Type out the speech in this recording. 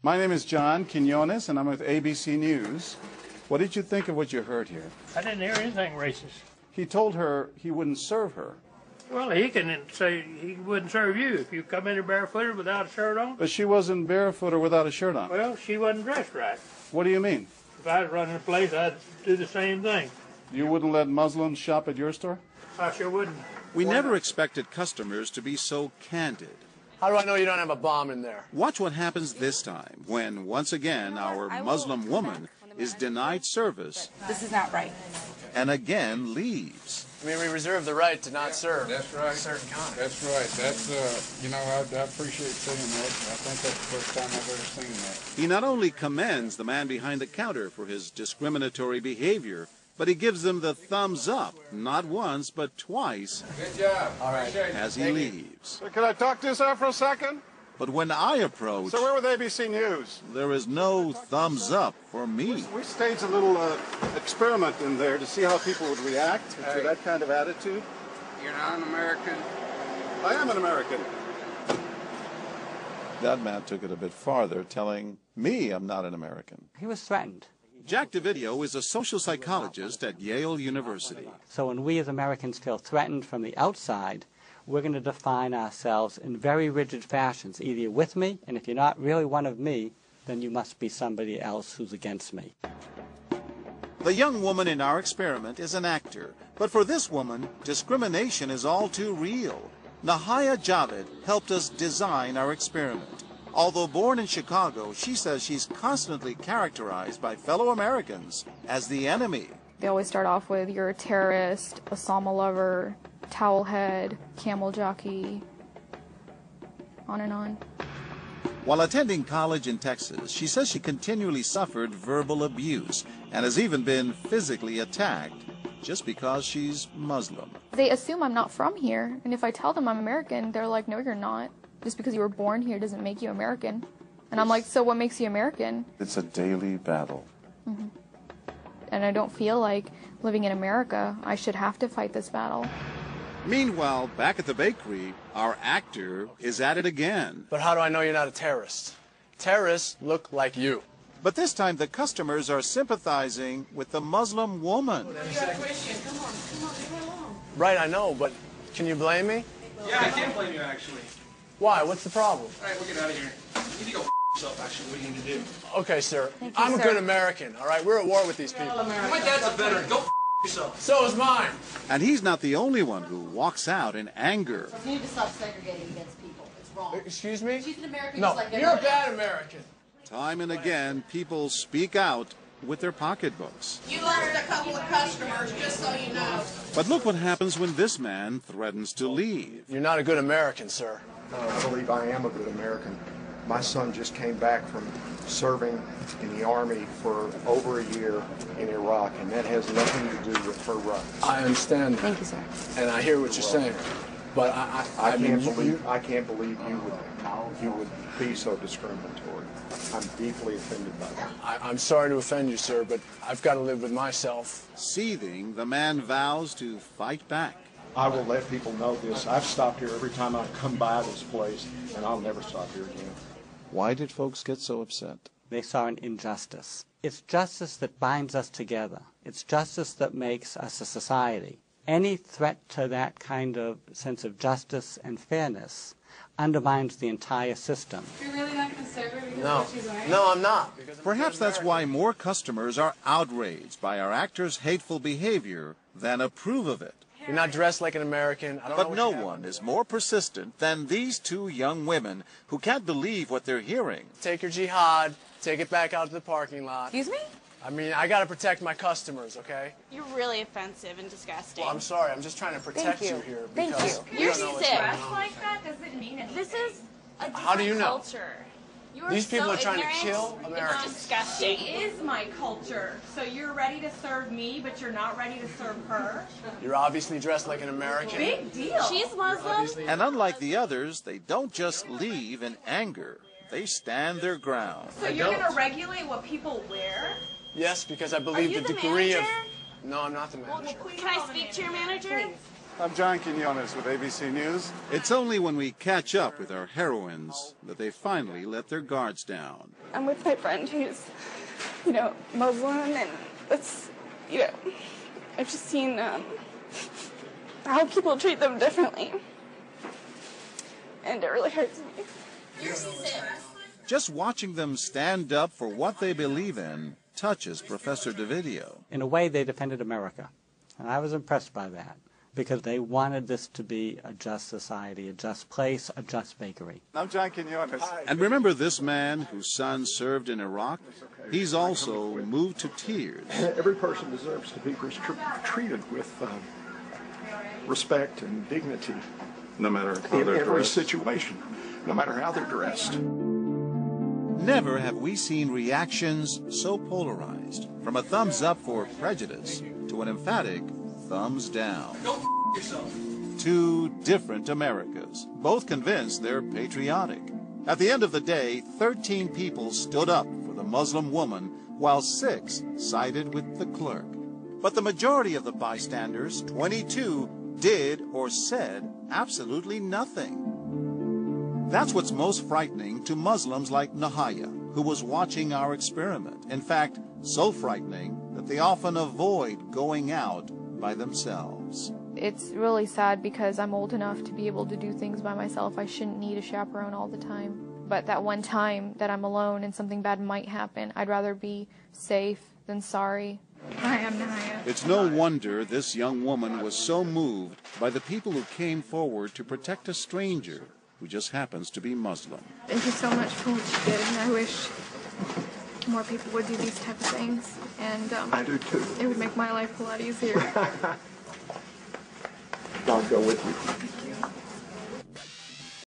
My name is John Quinones, and I'm with ABC News. What did you think of what you heard here? I didn't hear anything racist. He told her he wouldn't serve her. Well, he can say he wouldn't serve you if you come in here barefooted without a shirt on. But she wasn't barefoot or without a shirt on. Well, she wasn't dressed right. What do you mean? If I was running a place, I'd do the same thing. You wouldn't let Muslims shop at your store? I sure wouldn't. We never expected customers to be so candid. How do I know you don't have a bomb in there? Watch what happens this time when, once again, our Muslim woman is denied service. This is not right. And again leaves. I mean, we reserve the right to not serve. That's right. Certain kind. That's right. That's, you know, I appreciate saying that. I think that's the first time I've ever seen that. He not only commends the man behind the counter for his discriminatory behavior, but he gives them the thumbs up, not once, but twice, Good job. All right. as he leaves. Can I talk to you, sir, for a second? But when I approach, So we're with ABC News. there is no thumbs up for me. We staged a little experiment in there to see how people would react to that kind of attitude. You're not an American. I am an American. That man took it a bit farther, telling me I'm not an American. He was threatened. Jack DeVideo is a social psychologist at Yale University. So when we as Americans feel threatened from the outside, we're going to define ourselves in very rigid fashions. Either you're with me, and if you're not really one of me, then you must be somebody else who's against me. The young woman in our experiment is an actor, but for this woman, discrimination is all too real. Nahaya Javed helped us design our experiment. Although born in Chicago, she says she's constantly characterized by fellow Americans as the enemy. They always start off with, you're a terrorist, Osama lover, towel head, camel jockey, on and on. While attending college in Texas, she says she continually suffered verbal abuse and has even been physically attacked just because she's Muslim. They assume I'm not from here, and if I tell them I'm American, they're like, no, you're not. Just because you were born here doesn't make you American. And I'm like, so what makes you American? It's a daily battle. Mm-hmm. And I don't feel like living in America, I should have to fight this battle. Meanwhile, back at the bakery, our actor is at it again. But how do I know you're not a terrorist? Terrorists look like you. But this time the customers are sympathizing with the Muslim woman. You're a Christian. Come on. Right, I know, but can you blame me? Yeah, I can't blame you, actually. Why? What's the problem? All right, we'll get out of here. You need to go yourself, actually. What do you need to do? Okay, sir. Thank you, I'm a sir. good American, all right? We're at war with these people. My dad's a veteran. Go yourself. So is mine. And he's not the only one who walks out in anger. You need to stop segregating against people. It's wrong. Excuse me? She's an American No, just like you're a everybody bad else. American. Time and again, people speak out with their pocketbooks. You lost a couple of customers, just so you know. But look what happens when this man threatens to leave. You're not a good American, sir. I believe I am a good American. My son just came back from serving in the Army for over a year in Iraq, and that has nothing to do with her rights. I understand that. Thank you, sir. And I hear what you're saying. But I can't mean, believe you would be so discriminatory. I'm deeply offended by that. I'm sorry to offend you, sir, but I've got to live with myself. Seething, the man vows to fight back. I will let people know this. I've stopped here every time I come by this place, and I'll never stop here again. Why did folks get so upset? They saw an injustice. It's justice that binds us together. It's justice that makes us a society. Any threat to that kind of sense of justice and fairness undermines the entire system. You're really not going to serve her because No. of what she's wearing? No, I'm not. Because I'm a Perhaps good that's why American. more customers are outraged by our actor's hateful behavior than approve of it. You're not dressed like an American. I don't know But what no you have. one is more persistent than these two young women who can't believe what they're hearing. Take your jihad, take it back out to the parking lot. Excuse me? I mean, I got to protect my customers, okay? You're really offensive and disgusting. Well, I'm sorry. I'm just trying to protect you. you here. Thank because you. we You're don't know what's sick. going on. like that doesn't mean anything. This is a different How do you know? culture. You are These people so are trying to ignorant. kill It's Americans. disgusting. is my culture. So you're ready to serve me, but you're not ready to serve her? You're obviously dressed like an American. Big deal. She's Muslim. And unlike the others, they don't just leave in anger. They stand their ground. So you're going to regulate what people wear? Yes, because I Are believe you the the degree manager? of... No, I'm not the manager. Can I speak to your manager? I'm John Quinones with ABC News. It's only when we catch up with our heroines that they finally let their guards down. I'm with my friend who's, Muslim, and it's, I've just seen how people treat them differently. And it really hurts me. Just watching them stand up for what they believe in touches Professor Davidio. In a way, they defended America, and I was impressed by that, because they wanted this to be a just society, a just place, a just bakery. I'm John Quinones. And remember this man whose son served in Iraq? He's also moved to tears. Every person deserves to be treated with respect and dignity. No matter how In they're every dressed. situation, no matter how they're dressed. Never have we seen reactions so polarized, from a thumbs up for prejudice to an emphatic thumbs down. Go yourself. Two different Americas, both convinced they're patriotic. At the end of the day, 13 people stood up for the Muslim woman, while 6 sided with the clerk. But the majority of the bystanders, 22, did or said absolutely nothing. That's what's most frightening to Muslims like Nahaya, who was watching our experiment. In fact, so frightening that they often avoid going out by themselves. It's really sad because I'm old enough to be able to do things by myself. I shouldn't need a chaperone all the time. But that one time that I'm alone and something bad might happen, I'd rather be safe than sorry. Hi, I'm Nahaya. It's no wonder this young woman was so moved by the people who came forward to protect a stranger who just happens to be Muslim. Thank you so much for what you did, and I wish more people would do these type of things. And I do too. It would make my life a lot easier. God go with you.